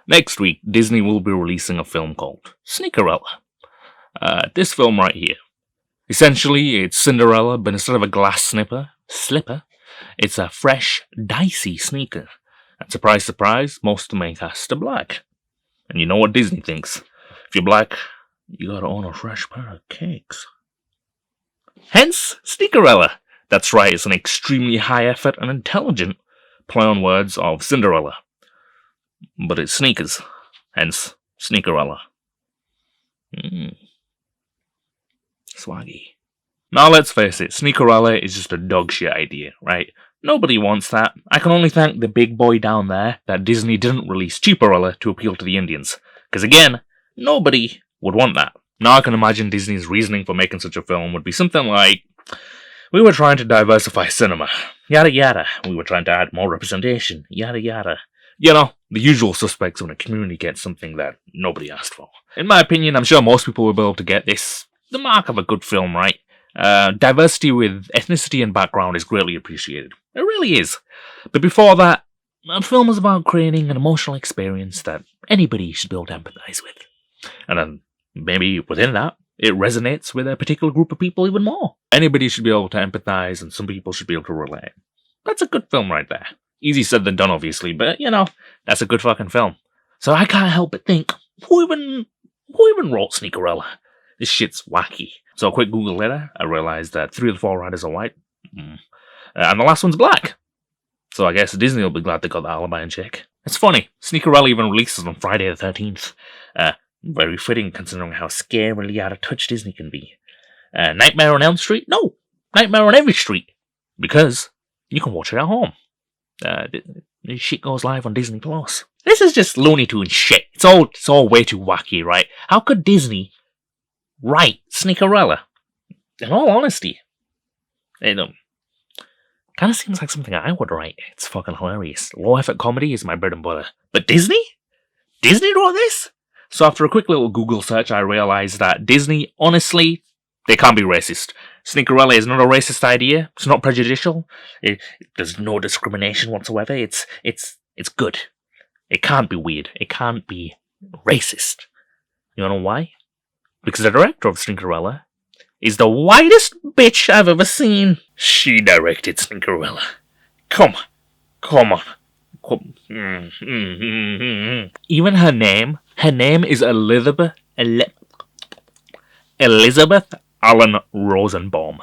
Next week, Disney will be releasing a film called Sneakerella. This film right here. Essentially, it's Cinderella, but instead of a glass slipper, it's a fresh, dicey sneaker. And surprise, surprise, most of the main cast are black. And you know what Disney thinks. If you're black, you gotta own a fresh pair of cakes. Hence, Sneakerella. That's right, it's an extremely high effort and intelligent play on words of Cinderella. But it's sneakers. Hence, Sneakerella. Swaggy. Now let's face it, Sneakerella is just a dog shit idea, right? Nobody wants that. I can only thank the big boy down there that Disney didn't release Cheaperella to appeal to the Indians. Because again, nobody would want that. Now I can imagine Disney's reasoning for making such a film would be something like, we were trying to diversify cinema, yada yada. We were trying to add more representation, yada yada. You know, the usual suspects when a community gets something that nobody asked for. In my opinion, I'm sure most people will be able to get this. The mark of a good film, right? Diversity with ethnicity and background is greatly appreciated. It really is. But before that, a film is about creating an emotional experience that anybody should be able to empathize with. And then, maybe within that, it resonates with a particular group of people even more. Anybody should be able to empathize, and some people should be able to relate. That's a good film right there. Easy said than done, obviously, but, you know, that's a good fucking film. So I can't help but think, who even wrote Sneakerella? This shit's wacky. So a quick Google later, I realized that 3 of the 4 writers are white. And the last one's black. So I guess Disney will be glad they got the alibi in check. It's funny, Sneakerella even releases on Friday the 13th. Very fitting considering how scarily out of touch Disney can be. Nightmare on Elm Street? No! Nightmare on every street. Because you can watch it at home. This shit goes live on Disney Plus. This is just Looney Tunes shit. It's all way too wacky, right? How could Disney write Sneakerella? In all honesty, it kind of seems like something I would write. It's fucking hilarious. Low effort comedy is my bread and butter. But Disney? Disney wrote this? So after a quick little Google search, I realized that Disney, honestly, they can't be racist. Sneakerella is not a racist idea. It's not prejudicial. There's no discrimination whatsoever. It's good. It can't be weird. It can't be racist. You know why? Because the director of Sneakerella is the whitest bitch I've ever seen. She directed Sneakerella. Come on. Even her name is Elizabeth Allen Rosenbaum.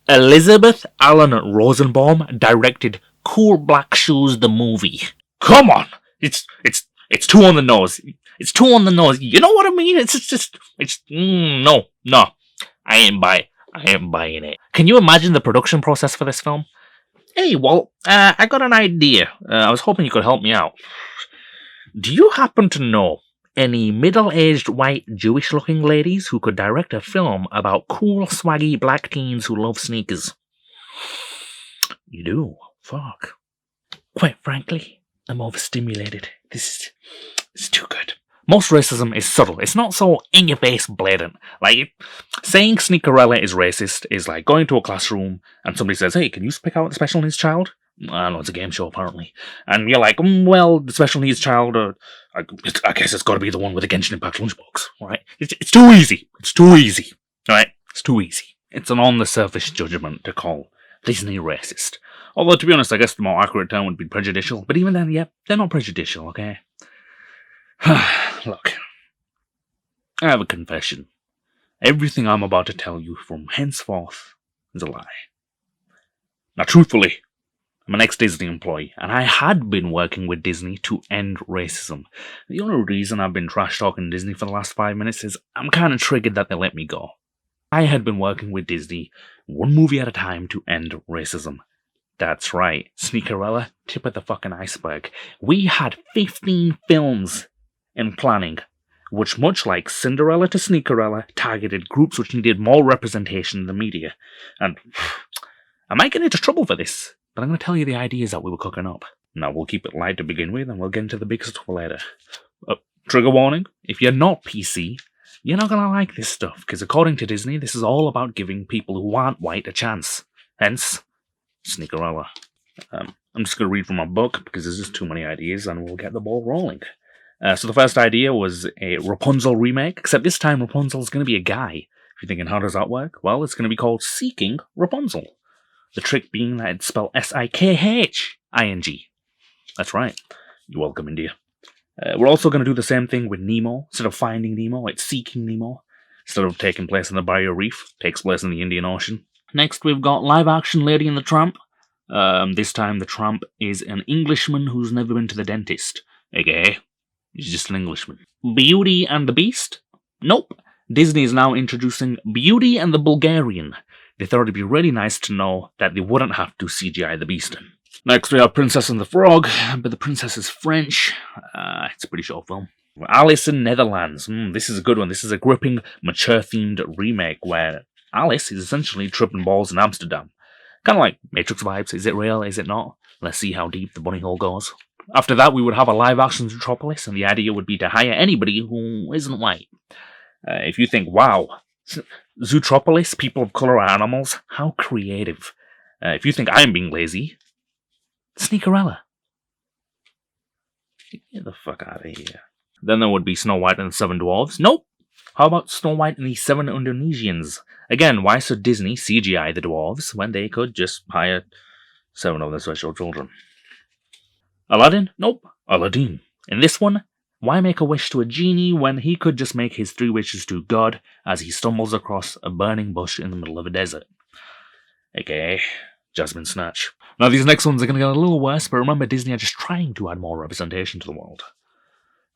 Elizabeth Allen Rosenbaum directed Cool Black Shoes the movie. Come on! It's too on the nose. It's too on the nose. You know what I mean? No. I ain't buying it. Can you imagine the production process for this film? Hey, Walt, I got an idea. I was hoping you could help me out. Do you happen to know any middle-aged white Jewish-looking ladies who could direct a film about cool, swaggy black teens who love sneakers? You do? Fuck. Quite frankly, I'm overstimulated. This is too good. Most racism is subtle. It's not so in-your-face blatant. Like, saying Sneakerella is racist is like going to a classroom and somebody says, hey, can you pick out the special needs child? I don't know, it's a game show, apparently. And you're like, well, the special needs child, I guess it's got to be the one with the Genshin Impact lunchbox, right? It's too easy. It's too easy, right? It's too easy. It's an on-the-surface judgment to call Disney racist. Although, to be honest, I guess the more accurate term would be prejudicial. But even then, yeah, they're not prejudicial, okay? Look, I have a confession. Everything I'm about to tell you from henceforth is a lie. Now, truthfully, I'm an ex-Disney employee, and I had been working with Disney to end racism. The only reason I've been trash-talking Disney for the last 5 minutes is I'm kind of triggered that they let me go. I had been working with Disney, one movie at a time, to end racism. That's right, Sneakerella, tip of the fucking iceberg. We had 15 films in planning, which, much like Cinderella to Sneakerella, targeted groups which needed more representation in the media. And I might get into trouble for this, but I'm going to tell you the ideas that we were cooking up. Now, we'll keep it light to begin with, and we'll get into the big stuff later. Trigger warning, if you're not PC, you're not going to like this stuff, because according to Disney, this is all about giving people who aren't white a chance. Hence, Sneakerella. I'm just going to read from my book, because there's just too many ideas, and we'll get the ball rolling. So the first idea was a Rapunzel remake, except this time Rapunzel's going to be a guy. If you're thinking, how does that work? Well, it's going to be called Seeking Rapunzel. The trick being that it's spelled Sikhin. That's right. You're welcome, India. We're also going to do the same thing with Nemo. Instead of finding Nemo, it's Seeking Nemo. Instead of taking place in the Barrier Reef, takes place in the Indian Ocean. Next, we've got live-action Lady and the Tramp. This time, the tramp is an Englishman who's never been to the dentist. aka, he's just an Englishman. Beauty and the Beast? Nope. Disney is now introducing Beauty and the Bulgarian. They thought it'd be really nice to know that they wouldn't have to CGI the Beast in. Next, we have Princess and the Frog, but the princess is French. It's a pretty short film. Alice in Netherlands. This is a good one. This is a gripping, mature-themed remake where Alice is essentially tripping balls in Amsterdam. Kind of like Matrix vibes. Is it real? Is it not? Let's see how deep the bunny hole goes. After that, we would have a live-action Zootropolis, and the idea would be to hire anybody who isn't white. If you think, wow, Zootropolis, people of color are animals, how creative. If you think I'm being lazy, Sneakerella. Get the fuck out of here. Then there would be Snow White and the Seven Dwarfs. Nope. How about Snow White and the Seven Indonesians? Again, why should Disney CGI the dwarves when they could just hire 7 of their special children? Aladdin? Nope. Aladdin. In this one, why make a wish to a genie when he could just make his 3 wishes to God as he stumbles across a burning bush in the middle of a desert? AKA Jasmine Snatch. Now these next ones are going to get a little worse, but remember Disney are just trying to add more representation to the world.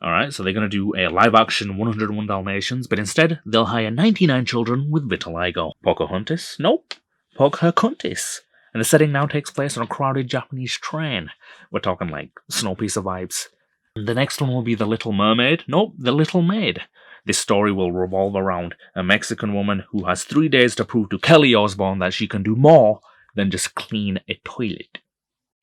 Alright, so they're going to do a live-action 101 Dalmatians, but instead they'll hire 99 children with vitiligo. Pocahontas? Nope. Pocahontas. And the setting now takes place on a crowded Japanese train. We're talking like Snowpiercer vibes. The next one will be The Little Mermaid. Nope, The Little Maid. This story will revolve around a Mexican woman who has 3 days to prove to Kelly Osbourne that she can do more than just clean a toilet.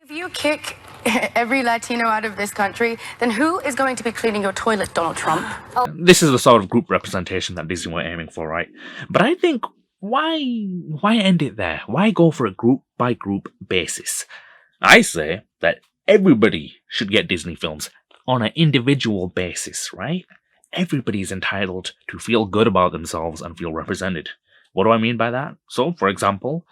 If you kick every Latino out of this country, then who is going to be cleaning your toilet, Donald Trump? This is the sort of group representation that Disney were aiming for, right? But I think, why end it there? Why go for a group-by-group basis? I say that everybody should get Disney films on an individual basis, right? Everybody's entitled to feel good about themselves and feel represented. What do I mean by that? So, for example,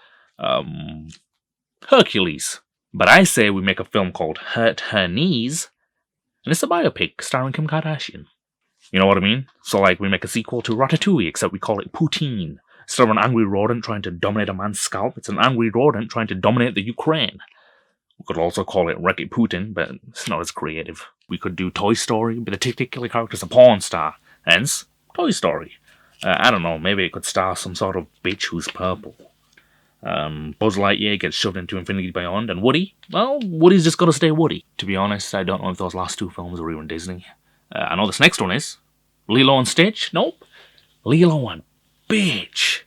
Hercules. But I say we make a film called Hurt Her Knees, and it's a biopic starring Kim Kardashian. You know what I mean? So like we make a sequel to Ratatouille, except we call it Poutine. Instead of an angry rodent trying to dominate a man's scalp, it's an angry rodent trying to dominate the Ukraine. We could also call it Wreck-It Putin, but it's not as creative. We could do Toy Story, but the titular character's a porn star, hence Toy Story. I don't know, maybe it could star some sort of bitch who's purple. Buzz Lightyear gets shoved into Infinity Beyond, and Woody? Well, Woody's just gotta stay Woody. To be honest, I don't know if those last 2 films are even Disney. I know this next one is. Lilo and Stitch? Nope. Lilo and Bitch.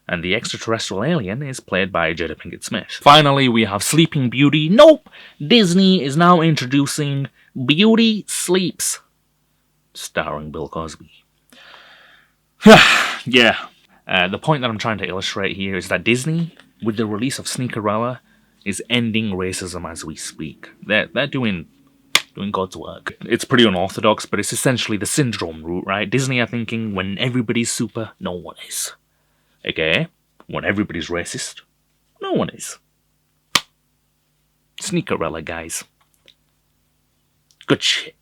And the extraterrestrial alien is played by Jada Pinkett Smith. Finally, we have Sleeping Beauty. Nope! Disney is now introducing Beauty Sleeps, starring Bill Cosby. Yeah. The point that I'm trying to illustrate here is that Disney, with the release of Sneakerella, is ending racism as we speak. They're doing God's work. It's pretty unorthodox, but it's essentially the syndrome route, right? Disney are thinking when everybody's super, no one is. Okay? When everybody's racist, no one is. Sneakerella, guys. Good shit.